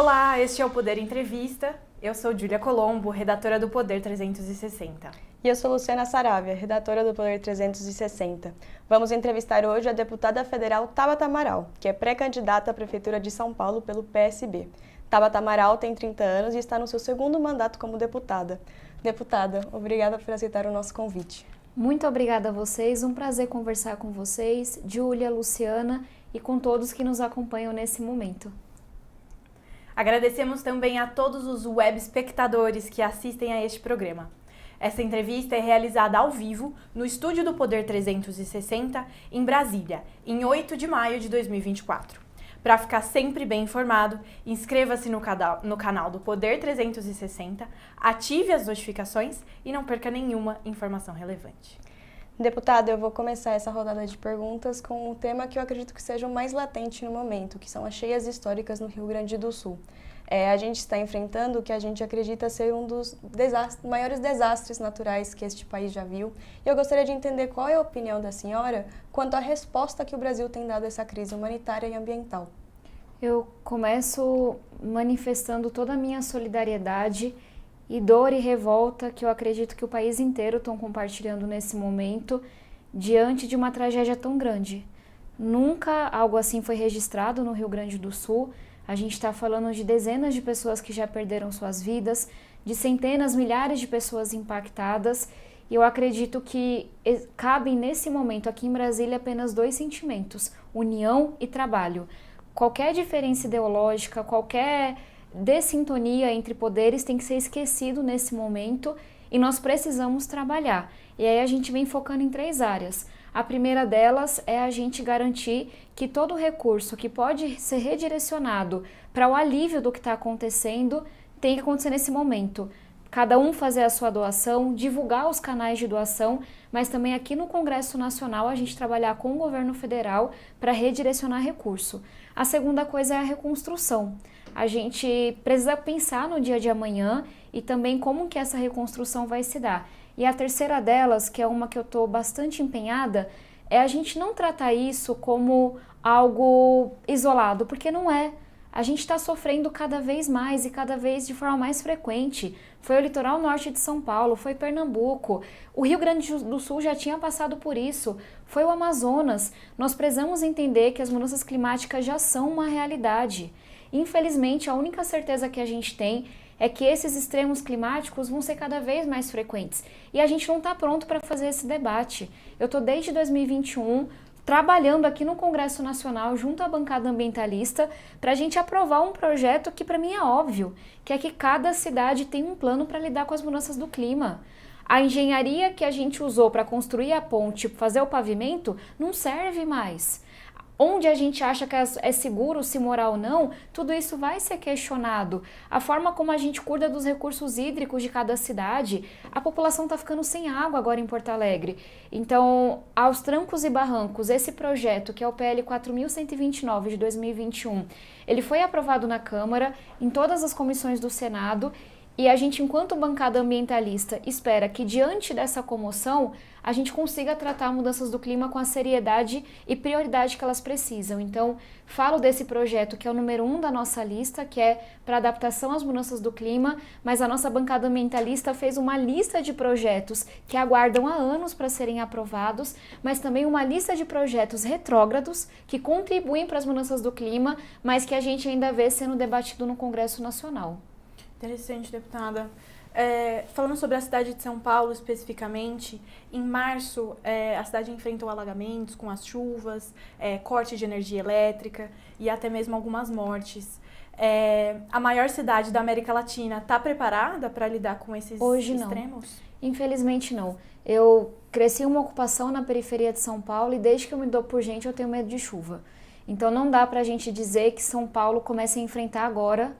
Olá, este é o Poder Entrevista. Eu sou Júlia Colombo, redatora do Poder 360. E eu sou Luciana Saravia, redatora do Poder 360. Vamos entrevistar hoje a deputada federal Tabata Amaral, que é pré-candidata à Prefeitura de São Paulo pelo PSB. Tabata Amaral tem 30 anos e está no seu segundo mandato como deputada. Deputada, obrigada por aceitar o nosso convite. Muito obrigada a vocês, um prazer conversar com vocês, Júlia, Luciana e com todos que nos acompanham nesse momento. Agradecemos também a todos os web espectadores que assistem a este programa. Essa entrevista é realizada ao vivo no estúdio do Poder 360, em Brasília, em 8 de maio de 2024. Para ficar sempre bem informado, inscreva-se no canal do Poder 360, ative as notificações e não perca nenhuma informação relevante. Deputada, eu vou começar essa rodada de perguntas com um tema que eu acredito que seja o mais latente no momento, que são as cheias históricas no Rio Grande do Sul. A gente está enfrentando o que a gente acredita ser um dos maiores desastres naturais que este país já viu. E eu gostaria de entender qual é a opinião da senhora quanto à resposta que o Brasil tem dado a essa crise humanitária e ambiental. Eu começo manifestando toda a minha solidariedade e dor e revolta que eu acredito que o país inteiro estão compartilhando nesse momento diante de uma tragédia tão grande. Nunca algo assim foi registrado no Rio Grande do Sul. A gente está falando de dezenas de pessoas que já perderam suas vidas, de centenas, milhares de pessoas impactadas. E eu acredito que cabem nesse momento aqui em Brasília apenas dois sentimentos: união e trabalho. Qualquer diferença ideológica, qualquer dessintonia entre poderes tem que ser esquecido nesse momento e nós precisamos trabalhar. E aí a gente vem focando em 3 áreas. A primeira delas é a gente garantir que todo recurso que pode ser redirecionado para o alívio do que está acontecendo tem que acontecer nesse momento. Cada um fazer a sua doação, divulgar os canais de doação, mas também aqui no Congresso Nacional a gente trabalhar com o governo federal para redirecionar recurso. A segunda coisa é a reconstrução. A gente precisa pensar no dia de amanhã e também como que essa reconstrução vai se dar. E a terceira delas, que é uma que eu estou bastante empenhada, é a gente não tratar isso como algo isolado, porque não é. A gente está sofrendo cada vez mais e cada vez de forma mais frequente. Foi o litoral norte de São Paulo, foi Pernambuco, o Rio Grande do Sul já tinha passado por isso, foi o Amazonas. Nós precisamos entender que as mudanças climáticas já são uma realidade. Infelizmente, a única certeza que a gente tem é que esses extremos climáticos vão ser cada vez mais frequentes. E a gente não está pronto para fazer esse debate. Eu estou desde 2021 trabalhando aqui no Congresso Nacional junto à bancada ambientalista para a gente aprovar um projeto que para mim é óbvio, que é que cada cidade tem um plano para lidar com as mudanças do clima. A engenharia que a gente usou para construir a ponte, fazer o pavimento, não serve mais. Onde a gente acha que é seguro se morar ou não, tudo isso vai ser questionado. A forma como a gente cuida dos recursos hídricos de cada cidade, a população está ficando sem água agora em Porto Alegre. Então, aos trancos e barrancos, esse projeto, que é o PL 4.129 de 2021, ele foi aprovado na Câmara, em todas as comissões do Senado, e a gente, enquanto bancada ambientalista, espera que diante dessa comoção, a gente consiga tratar mudanças do clima com a seriedade e prioridade que elas precisam. Então, falo desse projeto que é o número 1 da nossa lista, que é para adaptação às mudanças do clima, mas a nossa bancada ambientalista fez uma lista de projetos que aguardam há anos para serem aprovados, mas também uma lista de projetos retrógrados que contribuem para as mudanças do clima, mas que a gente ainda vê sendo debatido no Congresso Nacional. Interessante, deputada. Falando sobre a cidade de São Paulo especificamente, em março a cidade enfrentou alagamentos com as chuvas, corte de energia elétrica e até mesmo algumas mortes. A maior cidade da América Latina está preparada para lidar com esses extremos? Não. Infelizmente não. Eu cresci em uma ocupação na periferia de São Paulo e desde que eu me dou por gente eu tenho medo de chuva. Então não dá para a gente dizer que São Paulo comece a enfrentar agora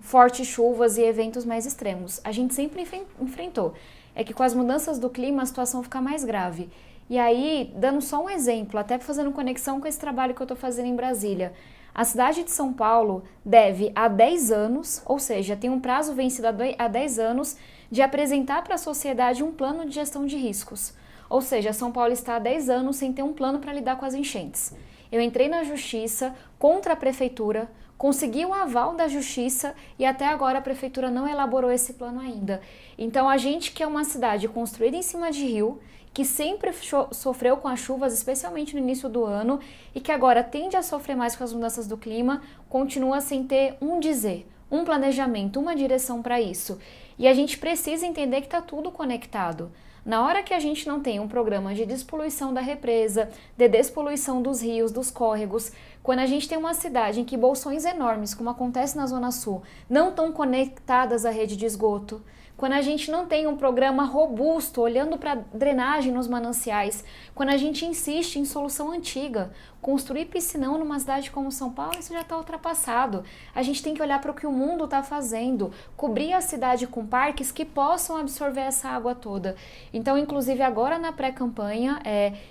fortes chuvas e eventos mais extremos. A gente sempre enfrentou. É que com as mudanças do clima a situação fica mais grave. E aí, dando só um exemplo, até fazendo conexão com esse trabalho que eu estou fazendo em Brasília, a cidade de São Paulo deve há 10 anos, ou seja, tem um prazo vencido há 10 anos, de apresentar para a sociedade um plano de gestão de riscos. Ou seja, São Paulo está há 10 anos sem ter um plano para lidar com as enchentes. Eu entrei na justiça contra a prefeitura, conseguiu o aval da Justiça e até agora a Prefeitura não elaborou esse plano ainda. Então a gente que é uma cidade construída em cima de rio, que sempre sofreu com as chuvas, especialmente no início do ano, e que agora tende a sofrer mais com as mudanças do clima, continua sem ter um dizer, um planejamento, uma direção para isso. E a gente precisa entender que está tudo conectado. Na hora que a gente não tem um programa de despoluição da represa, de despoluição dos rios, dos córregos, quando a gente tem uma cidade em que bolsões enormes, como acontece na Zona Sul, não estão conectadas à rede de esgoto, quando a gente não tem um programa robusto olhando para a drenagem nos mananciais, quando a gente insiste em solução antiga, construir piscinão numa cidade como São Paulo, isso já está ultrapassado. A gente tem que olhar para o que o mundo está fazendo, cobrir a cidade com parques que possam absorver essa água toda. Então, inclusive agora na pré-campanha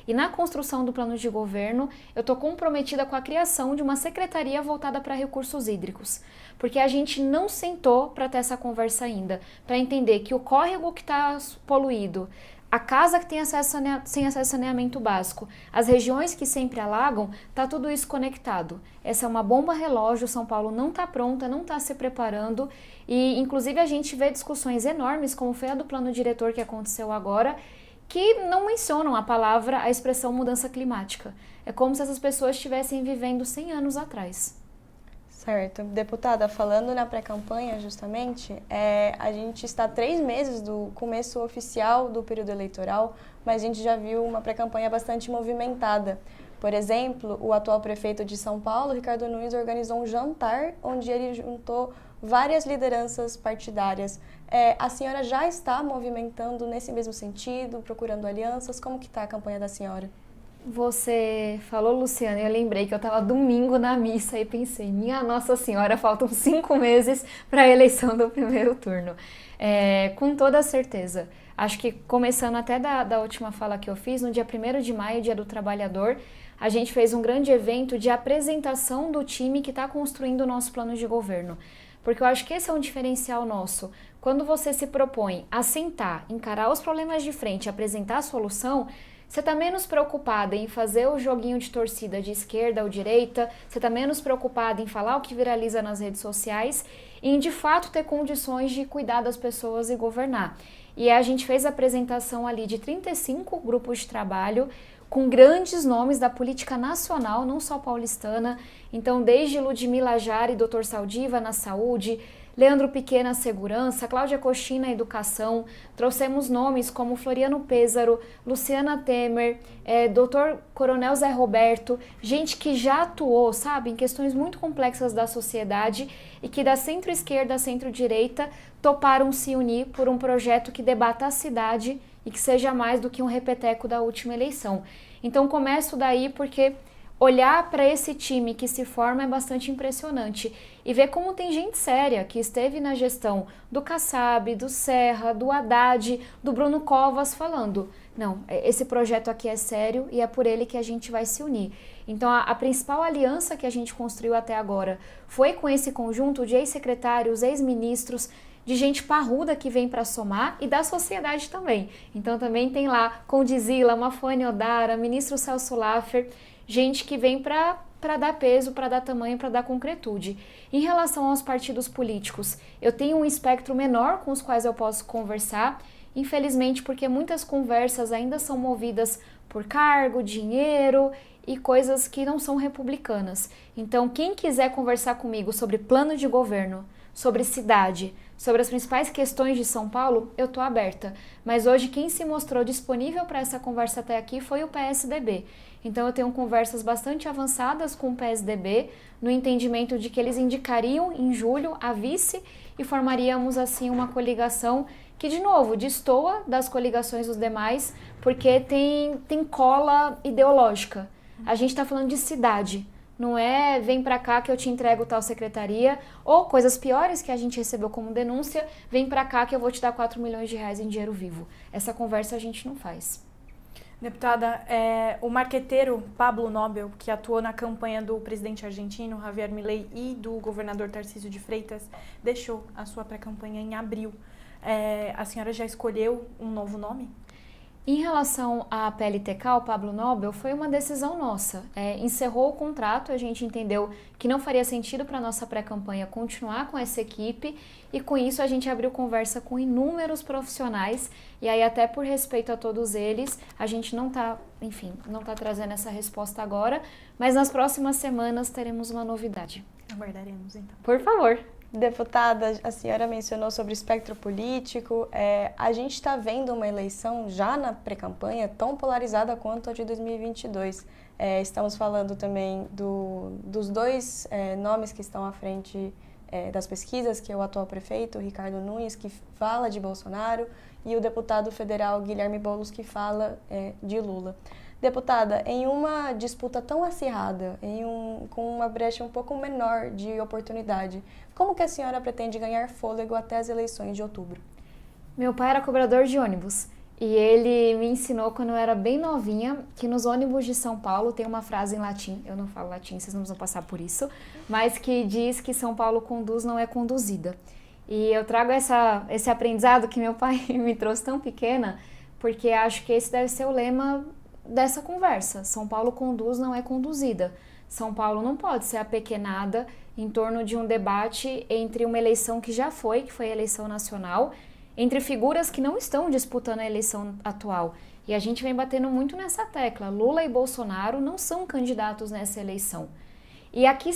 e na construção do plano de governo, eu estou comprometida com a criação de uma secretaria voltada para recursos hídricos, porque a gente não sentou para ter essa conversa ainda, para entender que o córrego que está poluído, a casa que tem sem acesso a saneamento básico, as regiões que sempre alagam, está tudo isso conectado. Essa é uma bomba relógio, São Paulo não está pronta, não está se preparando e inclusive a gente vê discussões enormes, como foi a do plano diretor que aconteceu agora, que não mencionam a expressão mudança climática. É como se essas pessoas estivessem vivendo 100 anos atrás. Certo. Deputada, falando na pré-campanha, justamente, a gente está a 3 meses do começo oficial do período eleitoral, mas a gente já viu uma pré-campanha bastante movimentada. Por exemplo, o atual prefeito de São Paulo, Ricardo Nunes, organizou um jantar onde ele juntou várias lideranças partidárias. A senhora já está movimentando nesse mesmo sentido, procurando alianças? Como que está a campanha da senhora? Você falou, Luciana, e eu lembrei que eu estava domingo na missa e pensei, minha Nossa Senhora, faltam 5 meses para a eleição do primeiro turno. Com toda certeza. Acho que começando até da última fala que eu fiz, no dia 1º de maio, Dia do Trabalhador, a gente fez um grande evento de apresentação do time que está construindo o nosso plano de governo. Porque eu acho que esse é um diferencial nosso. Quando você se propõe a sentar, encarar os problemas de frente, apresentar a solução, você está menos preocupada em fazer o joguinho de torcida de esquerda ou direita, você está menos preocupada em falar o que viraliza nas redes sociais e em, de fato, ter condições de cuidar das pessoas e governar. E a gente fez a apresentação ali de 35 grupos de trabalho com grandes nomes da política nacional, não só paulistana. Então, desde Ludmila Jari e Dr. Saldiva na saúde, Leandro Piquet na segurança, Cláudia Coxim na educação, trouxemos nomes como Floriano Pêsaro, Luciana Temer, Dr. Coronel Zé Roberto, gente que já atuou, sabe, em questões muito complexas da sociedade e que da centro-esquerda à centro-direita toparam se unir por um projeto que debata a cidade e que seja mais do que um repeteco da última eleição. Então começo daí porque olhar para esse time que se forma é bastante impressionante e ver como tem gente séria que esteve na gestão do Kassab, do Serra, do Haddad, do Bruno Covas falando, não, esse projeto aqui é sério e é por ele que a gente vai se unir. Então a principal aliança que a gente construiu até agora foi com esse conjunto de ex-secretários, ex-ministros, de gente parruda que vem para somar e da sociedade também. Então também tem lá Condizila, Mafone Odara, ministro Celso Laffer, gente que vem para dar peso, para dar tamanho, para dar concretude. Em relação aos partidos políticos, eu tenho um espectro menor com os quais eu posso conversar, infelizmente porque muitas conversas ainda são movidas por cargo, dinheiro e coisas que não são republicanas. Então, quem quiser conversar comigo sobre plano de governo, sobre cidade, sobre as principais questões de São Paulo, eu estou aberta. Mas hoje quem se mostrou disponível para essa conversa até aqui foi o PSDB. Então eu tenho conversas bastante avançadas com o PSDB, no entendimento de que eles indicariam em julho a vice e formaríamos assim uma coligação que, de novo, destoa das coligações dos demais, porque tem cola ideológica. A gente está falando de cidade. Não é vem pra cá que eu te entrego tal secretaria, ou coisas piores que a gente recebeu como denúncia, vem pra cá que eu vou te dar 4 milhões de reais em dinheiro vivo. Essa conversa a gente não faz. Deputada, o marqueteiro Pablo Nobel, que atuou na campanha do presidente argentino Javier Milei e do governador Tarcísio de Freitas, deixou a sua pré-campanha em abril. A senhora já escolheu um novo nome? Em relação à PLTK, o Pablo Nobel, foi uma decisão nossa. Encerrou o contrato, a gente entendeu que não faria sentido para a nossa pré-campanha continuar com essa equipe e com isso a gente abriu conversa com inúmeros profissionais e aí até por respeito a todos eles, a gente não está trazendo essa resposta agora, mas nas próximas semanas teremos uma novidade. Aguardaremos então. Por favor. Deputada, a senhora mencionou sobre o espectro político. A gente está vendo uma eleição já na pré-campanha tão polarizada quanto a de 2022. Estamos falando também dos dois nomes que estão à frente das pesquisas, que é o atual prefeito, Ricardo Nunes, que fala de Bolsonaro, e o deputado federal Guilherme Boulos, que fala de Lula. Deputada, em uma disputa tão acirrada, com uma brecha um pouco menor de oportunidade, como que a senhora pretende ganhar fôlego até as eleições de outubro? Meu pai era cobrador de ônibus e ele me ensinou quando eu era bem novinha que nos ônibus de São Paulo tem uma frase em latim, eu não falo latim, vocês não vão passar por isso, mas que diz que São Paulo conduz, não é conduzida. E eu trago esse aprendizado que meu pai me trouxe tão pequena, porque acho que esse deve ser o lema dessa conversa. São Paulo conduz, não é conduzida. São Paulo não pode ser apequenada em torno de um debate entre uma eleição que já foi, que foi a eleição nacional, entre figuras que não estão disputando a eleição atual. E a gente vem batendo muito nessa tecla. Lula e Bolsonaro não são candidatos nessa eleição. E a quem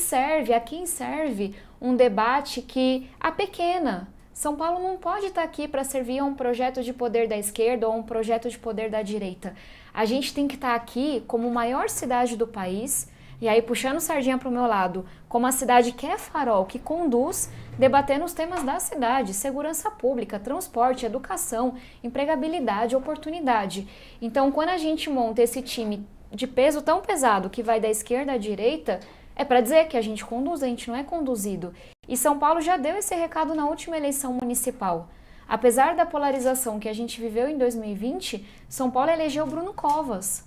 serve um debate que apequena. São Paulo não pode estar aqui para servir a um projeto de poder da esquerda ou um projeto de poder da direita. A gente tem que estar aqui como maior cidade do país, e aí puxando sardinha para o meu lado, como a cidade que é farol, que conduz, debatendo os temas da cidade, segurança pública, transporte, educação, empregabilidade, oportunidade. Então, quando a gente monta esse time de peso tão pesado que vai da esquerda à direita, é para dizer que a gente conduz, a gente não é conduzido. E São Paulo já deu esse recado na última eleição municipal. Apesar da polarização que a gente viveu em 2020, São Paulo elegeu Bruno Covas.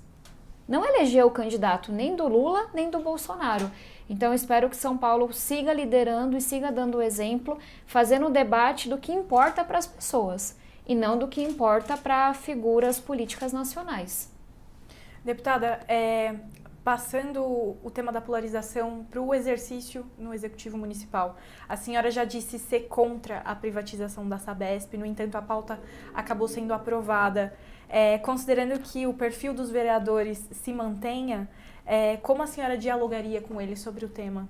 Não elegeu o candidato nem do Lula, nem do Bolsonaro. Então, eu espero que São Paulo siga liderando e siga dando o exemplo, fazendo o debate do que importa para as pessoas e não do que importa para figuras políticas nacionais. Deputada, passando o tema da polarização para o exercício no Executivo Municipal. A senhora já disse ser contra a privatização da Sabesp, no entanto, a pauta acabou sendo aprovada. Considerando que o perfil dos vereadores se mantenha, como a senhora dialogaria com eles sobre o tema?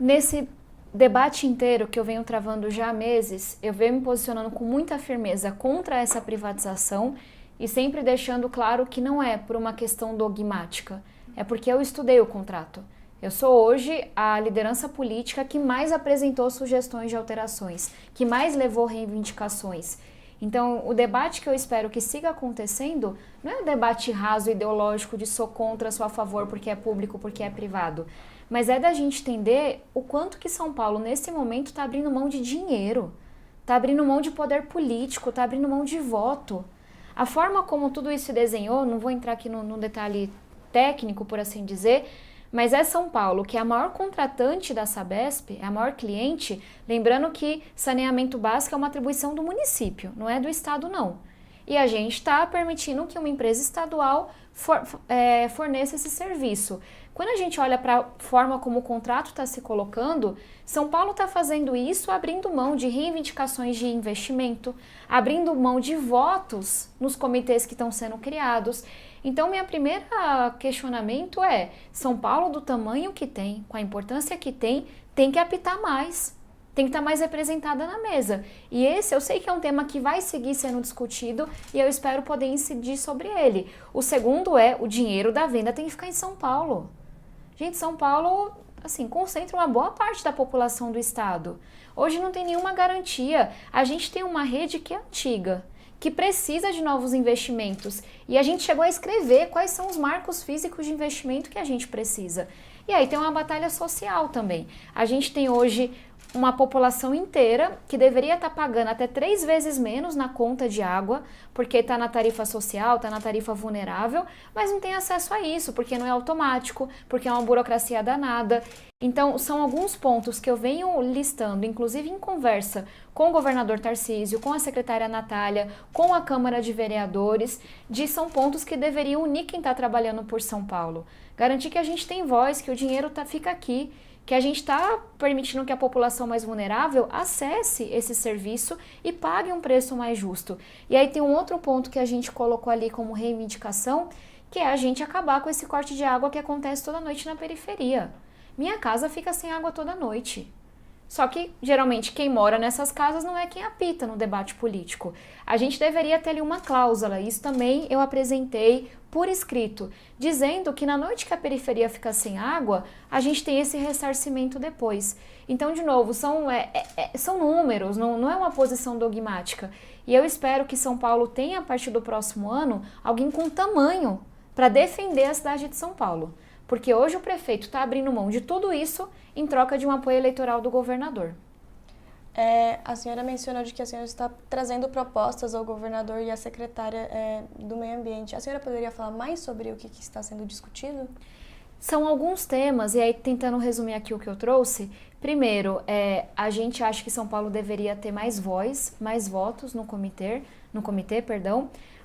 Nesse debate inteiro que eu venho travando já há meses, eu venho me posicionando com muita firmeza contra essa privatização e sempre deixando claro que não é por uma questão dogmática. É porque eu estudei o contrato. Eu sou hoje a liderança política que mais apresentou sugestões de alterações, que mais levou reivindicações. Então, o debate que eu espero que siga acontecendo não é um debate raso ideológico de sou contra, sou a favor porque é público, porque é privado, mas é da gente entender o quanto que São Paulo, nesse momento, está abrindo mão de dinheiro, está abrindo mão de poder político, está abrindo mão de voto. A forma como tudo isso se desenhou, não vou entrar aqui no detalhe técnico, por assim dizer, mas é São Paulo, que é a maior contratante da Sabesp, é a maior cliente, lembrando que saneamento básico é uma atribuição do município, não é do estado não. E a gente está permitindo que uma empresa estadual forneça esse serviço. Quando a gente olha para a forma como o contrato está se colocando, São Paulo está fazendo isso abrindo mão de reivindicações de investimento, abrindo mão de votos nos comitês que estão sendo criados. Então, minha primeira questionamento é, São Paulo, do tamanho que tem, com a importância que tem que apitar mais, tem que estar mais representada na mesa. E esse eu sei que é um tema que vai seguir sendo discutido e eu espero poder incidir sobre ele. O segundo é, o dinheiro da venda tem que ficar em São Paulo. Gente, São Paulo, assim, concentra uma boa parte da população do estado. Hoje não tem nenhuma garantia. A gente tem uma rede que é antiga, que precisa de novos investimentos. E a gente chegou a escrever quais são os marcos físicos de investimento que a gente precisa. E aí tem uma batalha social também. A gente tem hoje uma população inteira que deveria estar pagando até 3 vezes menos na conta de água, porque está na tarifa social, está na tarifa vulnerável, mas não tem acesso a isso, porque não é automático, porque é uma burocracia danada. Então, são alguns pontos que eu venho listando, inclusive em conversa com o governador Tarcísio, com a secretária Natália, com a Câmara de Vereadores, são pontos que deveriam unir quem está trabalhando por São Paulo. Garantir que a gente tem voz, que o dinheiro fica aqui, que a gente está permitindo que a população mais vulnerável acesse esse serviço e pague um preço mais justo. E aí tem um outro ponto que a gente colocou ali como reivindicação, que é a gente acabar com esse corte de água que acontece toda noite na periferia. Minha casa fica sem água toda noite. Só que, geralmente, quem mora nessas casas não é quem apita no debate político. A gente deveria ter ali uma cláusula, isso também eu apresentei por escrito, dizendo que na noite que a periferia fica sem água, a gente tem esse ressarcimento depois. Então, de novo, são números, não é uma posição dogmática. E eu espero que São Paulo tenha, a partir do próximo ano, alguém com tamanho para defender a cidade de São Paulo. Porque hoje o prefeito está abrindo mão de tudo isso em troca de um apoio eleitoral do governador. A senhora mencionou de que a senhora está trazendo propostas ao governador e à secretária do Meio Ambiente. A senhora poderia falar mais sobre o que está sendo discutido? São alguns temas, e aí tentando resumir aqui o que eu trouxe. Primeiro, a gente acha que São Paulo deveria ter mais voz, mais votos no comitê.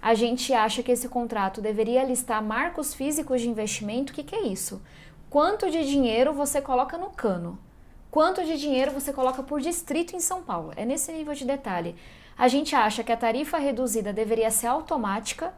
A gente acha que esse contrato deveria listar marcos físicos de investimento. O que é isso? Quanto de dinheiro você coloca no cano? Quanto de dinheiro você coloca por distrito em São Paulo? É nesse nível de detalhe. A gente acha que a tarifa reduzida deveria ser automática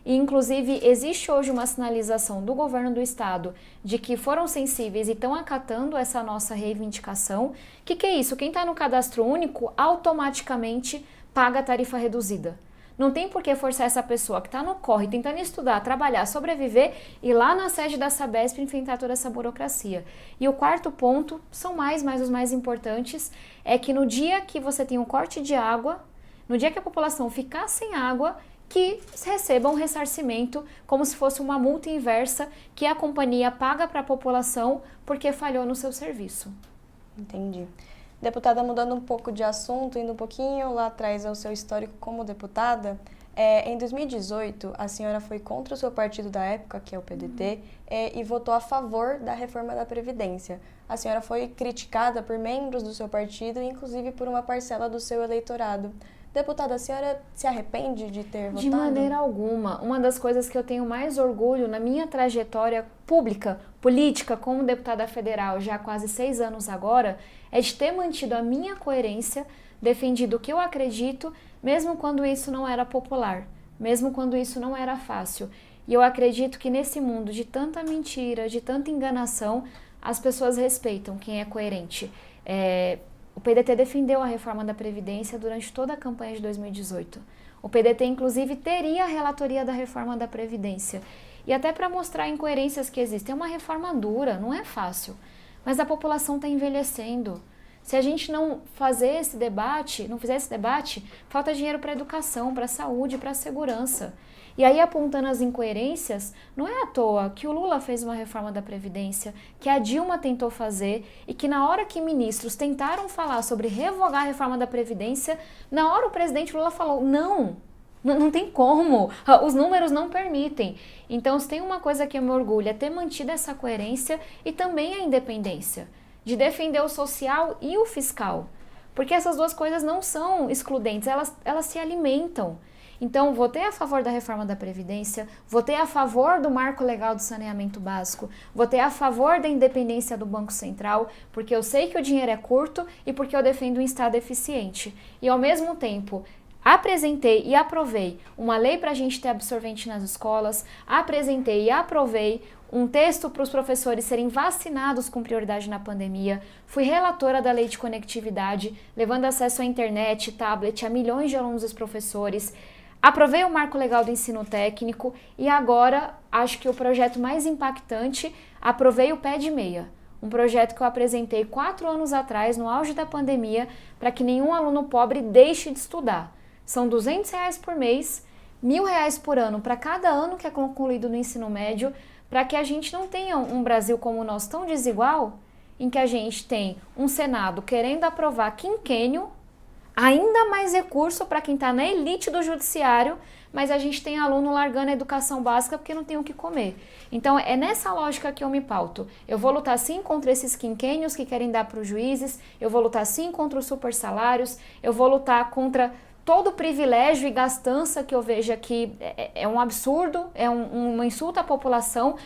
e, inclusive, existe hoje uma sinalização do governo do estado de que foram sensíveis e estão acatando essa nossa reivindicação. O que é isso? Quem está no cadastro único automaticamente paga a tarifa reduzida. Não tem por que forçar essa pessoa que está no corre, tentando estudar, trabalhar, sobreviver e lá na sede da Sabesp enfrentar toda essa burocracia. E o quarto ponto, mas os mais importantes, é que no dia que você tem um corte de água, no dia que a população ficar sem água, que receba um ressarcimento como se fosse uma multa inversa que a companhia paga para a população porque falhou no seu serviço. Entendi. Deputada, mudando um pouco de assunto, indo um pouquinho lá atrás ao seu histórico como deputada, em 2018, a senhora foi contra o seu partido da época, que é o PDT, e votou a favor da reforma da Previdência. A senhora foi criticada por membros do seu partido e, inclusive, por uma parcela do seu eleitorado. Deputada, a senhora se arrepende de ter votado? De maneira alguma. Uma das coisas que eu tenho mais orgulho na minha trajetória política, como deputada federal, já há quase 6 anos agora, é de ter mantido a minha coerência, defendido o que eu acredito, mesmo quando isso não era popular, mesmo quando isso não era fácil. E eu acredito que nesse mundo de tanta mentira, de tanta enganação, as pessoas respeitam quem é coerente. O PDT defendeu a reforma da Previdência durante toda a campanha de 2018. O PDT, inclusive, teria a relatoria da reforma da Previdência. E até para mostrar incoerências que existem, é uma reforma dura, não é fácil. Mas a população está envelhecendo. Se a gente não fizer esse debate, falta dinheiro para a educação, para a saúde, para a segurança. E aí, apontando as incoerências, não é à toa que o Lula fez uma reforma da Previdência, que a Dilma tentou fazer e que na hora que ministros tentaram falar sobre revogar a reforma da Previdência, na hora o presidente Lula falou, não tem como, os números não permitem. Então, se tem uma coisa que eu me orgulho é ter mantido essa coerência e também a independência, de defender o social e o fiscal, porque essas duas coisas não são excludentes, elas se alimentam. Então, votei a favor da reforma da Previdência, votei a favor do marco legal do saneamento básico, votei a favor da independência do Banco Central, porque eu sei que o dinheiro é curto e porque eu defendo um Estado eficiente. E, ao mesmo tempo, apresentei e aprovei uma lei para a gente ter absorvente nas escolas, apresentei e aprovei um texto para os professores serem vacinados com prioridade na pandemia, fui relatora da lei de conectividade, levando acesso à internet, tablet a milhões de alunos e professores, aprovei o marco legal do ensino técnico e agora, acho que o projeto mais impactante, aprovei o Pé de Meia. Um projeto que eu apresentei 4 anos atrás, no auge da pandemia, para que nenhum aluno pobre deixe de estudar. São R$200 por mês, R$1.000 por ano para cada ano que é concluído no ensino médio, para que a gente não tenha um Brasil como o nosso tão desigual em que a gente tem um Senado querendo aprovar quinquênio, ainda mais recurso para quem está na elite do judiciário, mas a gente tem aluno largando a educação básica porque não tem o que comer. Então, é nessa lógica que eu me pauto. Eu vou lutar sim contra esses quinquênios que querem dar para os juízes, eu vou lutar sim contra os super salários, eu vou lutar contra todo o privilégio e gastança que eu vejo aqui. É um absurdo, é um insulto à população,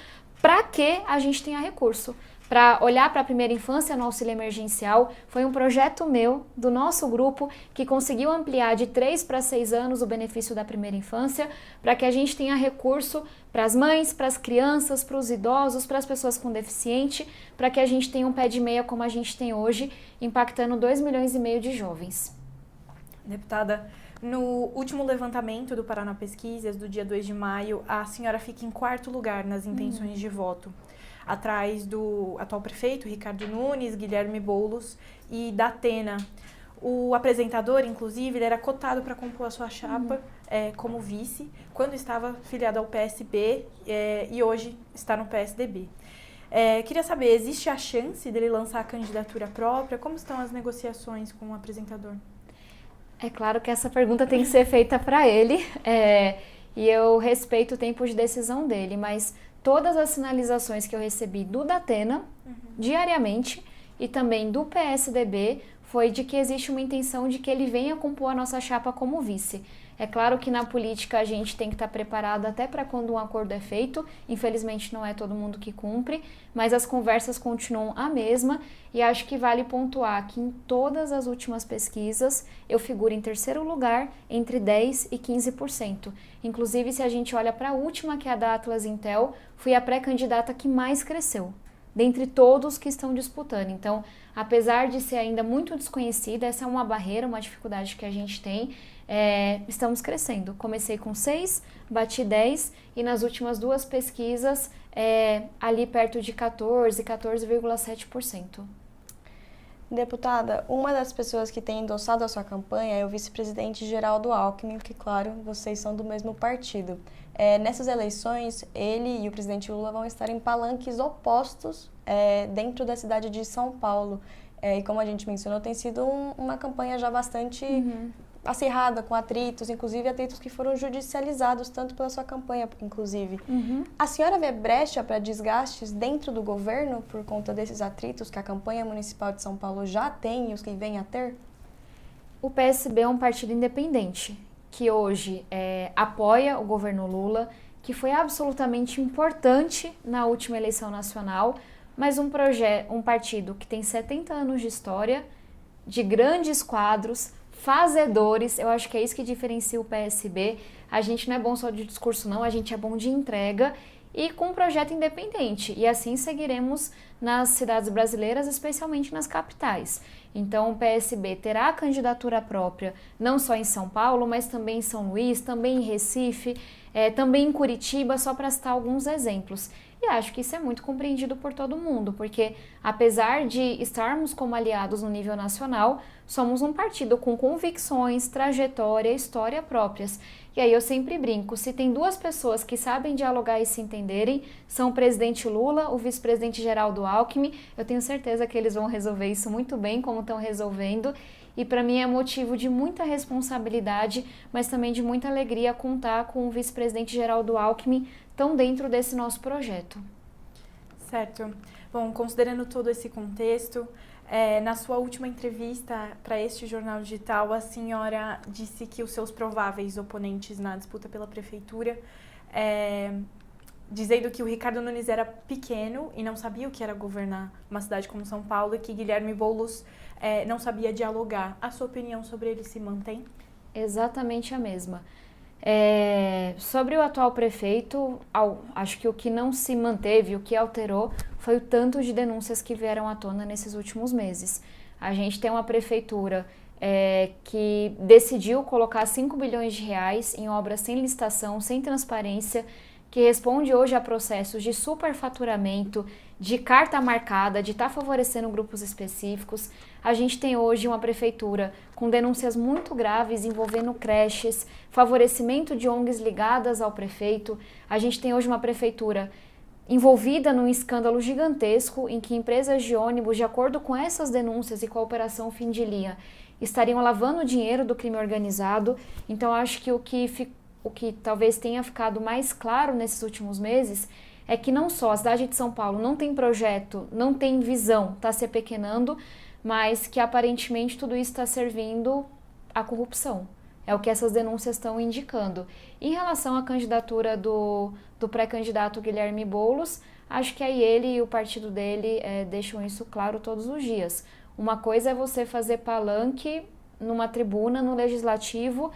para que a gente tenha recurso. Para olhar para a primeira infância no auxílio emergencial, foi um projeto meu, do nosso grupo, que conseguiu ampliar de 3 para 6 anos o benefício da primeira infância, para que a gente tenha recurso para as mães, para as crianças, para os idosos, para as pessoas com deficiente, para que a gente tenha um pé de meia como a gente tem hoje, impactando 2,5 milhões de jovens. Deputada, no último levantamento do Paraná Pesquisas, do dia 2 de maio, a senhora fica em 4º lugar nas intenções de voto, atrás do atual prefeito, Ricardo Nunes, Guilherme Boulos e da Atena. O apresentador, inclusive, ele era cotado para compor a sua chapa como vice, quando estava filiado ao PSB e hoje está no PSDB. Queria saber, existe a chance dele lançar a candidatura própria? Como estão as negociações com o apresentador? É claro que essa pergunta tem que ser feita para ele, e eu respeito o tempo de decisão dele, mas todas as sinalizações que eu recebi do Datena, diariamente, e também do PSDB, foi de que existe uma intenção de que ele venha compor a nossa chapa como vice. É claro que na política a gente tem que estar preparado até para quando um acordo é feito, infelizmente não é todo mundo que cumpre, mas as conversas continuam a mesma e acho que vale pontuar que em todas as últimas pesquisas eu figuro em 3º lugar entre 10% e 15%. Inclusive, se a gente olha para a última, que é a da Atlas Intel, fui a pré-candidata que mais cresceu, dentre todos que estão disputando. Então, apesar de ser ainda muito desconhecida, essa é uma barreira, uma dificuldade que a gente tem, estamos crescendo. Comecei com 6, bati 10 e nas últimas 2 pesquisas, ali perto de 14,7%. Deputada, uma das pessoas que tem endossado a sua campanha é o vice-presidente Geraldo Alckmin, que, claro, vocês são do mesmo partido. Nessas eleições, ele e o presidente Lula vão estar em palanques opostos dentro da cidade de São Paulo. E como a gente mencionou, tem sido uma campanha já bastante acirrada, com atritos, inclusive atritos que foram judicializados, tanto pela sua campanha, inclusive. A senhora vê brecha para desgastes dentro do governo por conta desses atritos que a campanha municipal de São Paulo já tem e os que vem a ter? O PSB é um partido independente, que hoje apoia o governo Lula, que foi absolutamente importante na última eleição nacional, mas um partido que tem 70 anos de história, de grandes quadros, fazedores. Eu acho que é isso que diferencia o PSB. A gente não é bom só de discurso, não, a gente é bom de entrega e com um projeto independente. E assim seguiremos nas cidades brasileiras, especialmente nas capitais. Então o PSB terá a candidatura própria, não só em São Paulo, mas também em São Luís, também em Recife, também em Curitiba, só para citar alguns exemplos. E acho que isso é muito compreendido por todo mundo, porque apesar de estarmos como aliados no nível nacional, somos um partido com convicções, trajetória, história próprias. E aí eu sempre brinco, se tem 2 pessoas que sabem dialogar e se entenderem, são o presidente Lula, o vice-presidente Geraldo Alckmin, eu tenho certeza que eles vão resolver isso muito bem, como estão resolvendo. E para mim é motivo de muita responsabilidade, mas também de muita alegria contar com o vice-presidente Geraldo Alckmin tão dentro desse nosso projeto. Certo. Bom, considerando todo esse contexto, na sua última entrevista para este jornal digital, a senhora disse que os seus prováveis oponentes na disputa pela prefeitura, dizendo que o Ricardo Nunes era pequeno e não sabia o que era governar uma cidade como São Paulo e que Guilherme Boulos não sabia dialogar. A sua opinião sobre ele se mantém? Exatamente a mesma. Sobre o atual prefeito, acho que o que não se manteve, o que alterou, foi o tanto de denúncias que vieram à tona nesses últimos meses. A gente tem uma prefeitura que decidiu colocar 5 bilhões de reais em obras sem licitação, sem transparência, que responde hoje a processos de superfaturamento, de carta marcada, de estar favorecendo grupos específicos. A gente tem hoje uma prefeitura com denúncias muito graves envolvendo creches, favorecimento de ONGs ligadas ao prefeito. A gente tem hoje uma prefeitura envolvida num escândalo gigantesco em que empresas de ônibus, de acordo com essas denúncias e com a Operação Fim de Linha, estariam lavando dinheiro do crime organizado. Então, acho que o que talvez tenha ficado mais claro nesses últimos meses é que não só a cidade de São Paulo não tem projeto, não tem visão, está se apequenando, mas que aparentemente tudo isso está servindo à corrupção. É o que essas denúncias estão indicando. Em relação à candidatura do pré-candidato Guilherme Boulos, acho que aí ele e o partido dele deixam isso claro todos os dias. Uma coisa é você fazer palanque numa tribuna, no legislativo,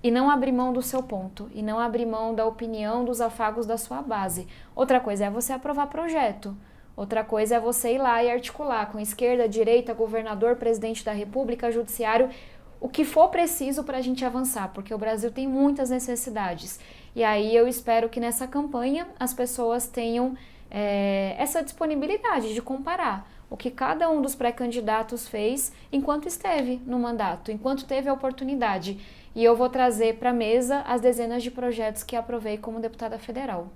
e não abrir mão do seu ponto, e não abrir mão da opinião, dos afagos da sua base. Outra coisa é você aprovar projeto. Outra coisa é você ir lá e articular com esquerda, direita, governador, presidente da República, judiciário, o que for preciso para a gente avançar, porque o Brasil tem muitas necessidades. E aí eu espero que nessa campanha as pessoas tenham essa disponibilidade de comparar o que cada um dos pré-candidatos fez enquanto esteve no mandato, enquanto teve a oportunidade. E eu vou trazer para a mesa as dezenas de projetos que aprovei como deputada federal.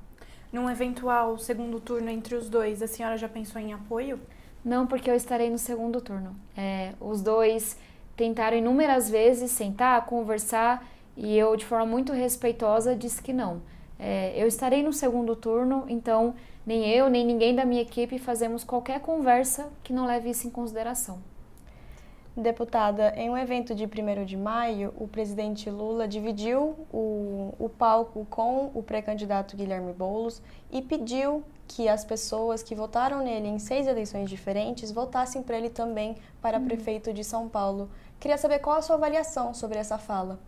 Num eventual segundo turno entre os dois, a senhora já pensou em apoio? Não, porque eu estarei no segundo turno. Os dois tentaram inúmeras vezes sentar, conversar, e eu, de forma muito respeitosa, disse que não. Eu estarei no segundo turno, então nem eu, nem ninguém da minha equipe fazemos qualquer conversa que não leve isso em consideração. Deputada, em um evento de 1º de maio, o presidente Lula dividiu o palco com o pré-candidato Guilherme Boulos e pediu que as pessoas que votaram nele em 6 eleições diferentes votassem para ele também para prefeito de São Paulo. Queria saber qual a sua avaliação sobre essa fala.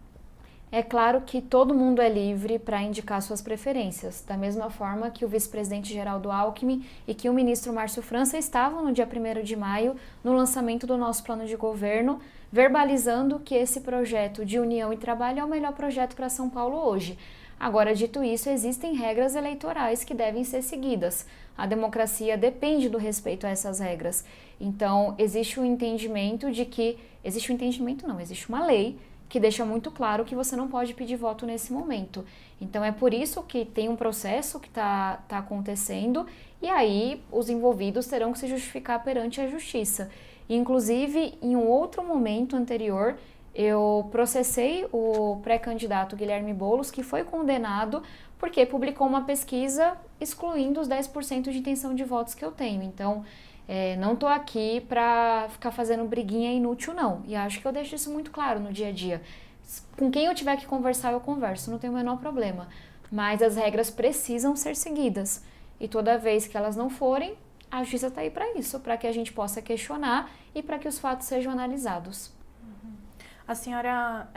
É claro que todo mundo é livre para indicar suas preferências, da mesma forma que o vice-presidente Geraldo Alckmin e que o ministro Márcio França estavam no dia 1º de maio no lançamento do nosso plano de governo, verbalizando que esse projeto de união e trabalho é o melhor projeto para São Paulo hoje. Agora, dito isso, existem regras eleitorais que devem ser seguidas. A democracia depende do respeito a essas regras. Então, existe um entendimento de que... Existe um entendimento não, existe uma lei que deixa muito claro que você não pode pedir voto nesse momento. Então, é por isso que tem um processo que está acontecendo, e aí os envolvidos terão que se justificar perante a justiça. Inclusive, em um outro momento anterior, eu processei o pré-candidato Guilherme Boulos, que foi condenado porque publicou uma pesquisa excluindo os 10% de intenção de votos que eu tenho. Então, não estou aqui para ficar fazendo briguinha inútil, não. E acho que eu deixo isso muito claro no dia a dia. Com quem eu tiver que conversar, eu converso, não tem o menor problema. Mas as regras precisam ser seguidas. E toda vez que elas não forem, a justiça está aí para isso, para que a gente possa questionar e para que os fatos sejam analisados. A senhora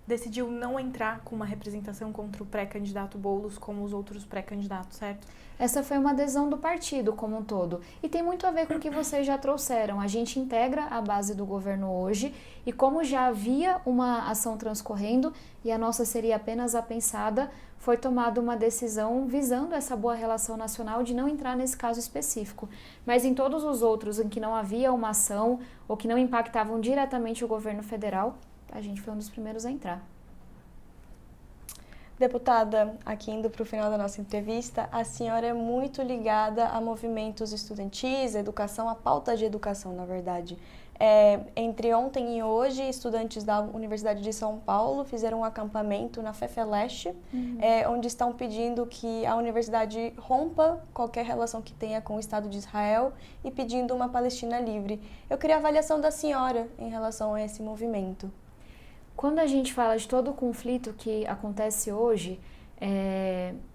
decidiu não entrar com uma representação contra o pré-candidato Boulos como os outros pré-candidatos, certo? Essa foi uma adesão do partido como um todo. E tem muito a ver com o que vocês já trouxeram. A gente integra a base do governo hoje e como já havia uma ação transcorrendo e a nossa seria apenas a pensada, foi tomada uma decisão visando essa boa relação nacional de não entrar nesse caso específico. Mas em todos os outros em que não havia uma ação ou que não impactavam diretamente o governo federal, a gente foi um dos primeiros a entrar. Deputada, aqui indo para o final da nossa entrevista, a senhora é muito ligada a movimentos estudantis, educação, a pauta de educação, na verdade. Entre ontem e hoje, estudantes da Universidade de São Paulo fizeram um acampamento na FEFELESTE, onde estão pedindo que a universidade rompa qualquer relação que tenha com o Estado de Israel e pedindo uma Palestina livre. Eu queria a avaliação da senhora em relação a esse movimento. Quando a gente fala de todo o conflito que acontece hoje,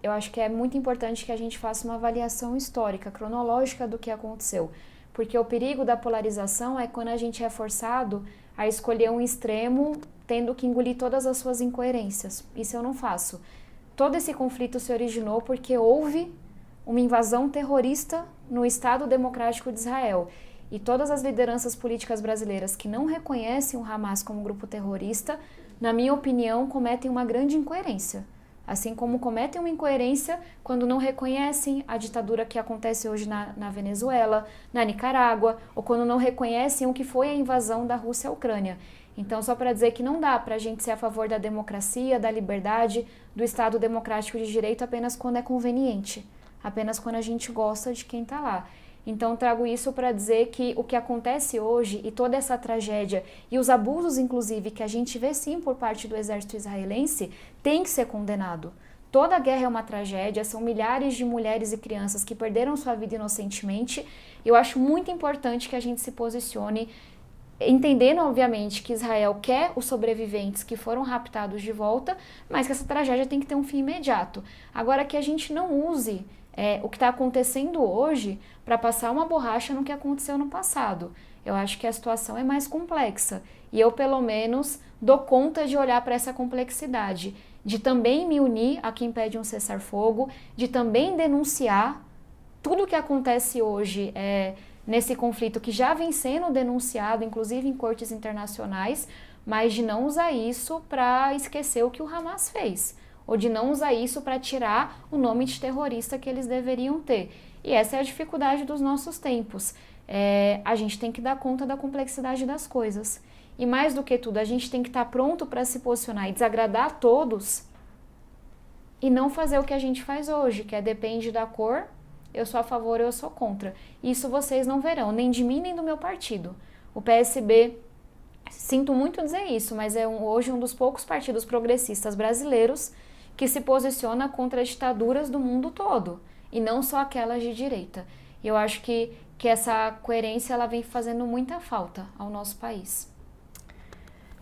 eu acho que é muito importante que a gente faça uma avaliação histórica, cronológica do que aconteceu. Porque o perigo da polarização é quando a gente é forçado a escolher um extremo, tendo que engolir todas as suas incoerências. Isso eu não faço. Todo esse conflito se originou porque houve uma invasão terrorista no Estado Democrático de Israel. E todas as lideranças políticas brasileiras que não reconhecem o Hamas como grupo terrorista, na minha opinião, cometem uma grande incoerência. Assim como cometem uma incoerência quando não reconhecem a ditadura que acontece hoje na Venezuela, na Nicarágua, ou quando não reconhecem o que foi a invasão da Rússia à Ucrânia. Então, só para dizer que não dá para a gente ser a favor da democracia, da liberdade, do Estado democrático de direito apenas quando é conveniente. apenas quando a gente gosta de quem está lá. Então, trago isso para dizer que o que acontece hoje e toda essa tragédia e os abusos, inclusive, que a gente vê sim por parte do exército israelense, tem que ser condenado. Toda guerra é uma tragédia, são milhares de mulheres e crianças que perderam sua vida inocentemente. Eu acho muito importante que a gente se posicione, entendendo, obviamente, que Israel quer os sobreviventes que foram raptados de volta, mas que essa tragédia tem que ter um fim imediato. Agora, que a gente não use o que está acontecendo hoje para passar uma borracha no que aconteceu no passado. Eu acho que a situação é mais complexa e eu, pelo menos, dou conta de olhar para essa complexidade, de também me unir a quem pede um cessar-fogo, de também denunciar tudo o que acontece hoje nesse conflito que já vem sendo denunciado, inclusive em cortes internacionais, mas de não usar isso para esquecer o que o Hamas fez, ou de não usar isso para tirar o nome de terrorista que eles deveriam ter. E essa é a dificuldade dos nossos tempos. A gente tem que dar conta da complexidade das coisas. E mais do que tudo, a gente tem que estar pronto para se posicionar e desagradar a todos e não fazer o que a gente faz hoje, que depende da cor, eu sou a favor ou eu sou contra. Isso vocês não verão, nem de mim nem do meu partido. O PSB, sinto muito dizer isso, mas é hoje um dos poucos partidos progressistas brasileiros que se posiciona contra as ditaduras do mundo todo, e não só aquelas de direita. E eu acho que essa coerência ela vem fazendo muita falta ao nosso país.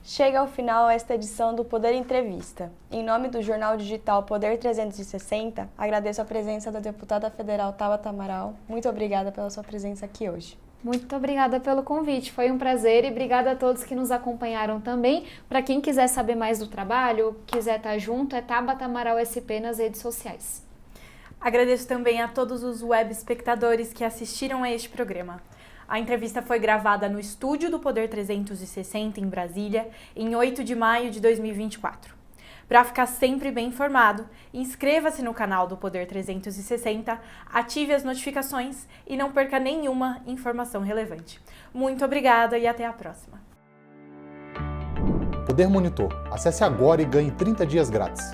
Chega ao final esta edição do Poder Entrevista. Em nome do jornal digital Poder 360, agradeço a presença da deputada federal Tabata Amaral. Muito obrigada pela sua presença aqui hoje. Muito obrigada pelo convite, foi um prazer e obrigada a todos que nos acompanharam também. Para quem quiser saber mais do trabalho, quiser estar junto, é Tabata Amaral SP nas redes sociais. Agradeço também a todos os web espectadores que assistiram a este programa. A entrevista foi gravada no estúdio do Poder 360 em Brasília, em 8 de maio de 2024. Para ficar sempre bem informado, inscreva-se no canal do Poder 360, ative as notificações e não perca nenhuma informação relevante. Muito obrigada e até a próxima. Poder Monitor. Acesse agora e ganhe 30 dias grátis.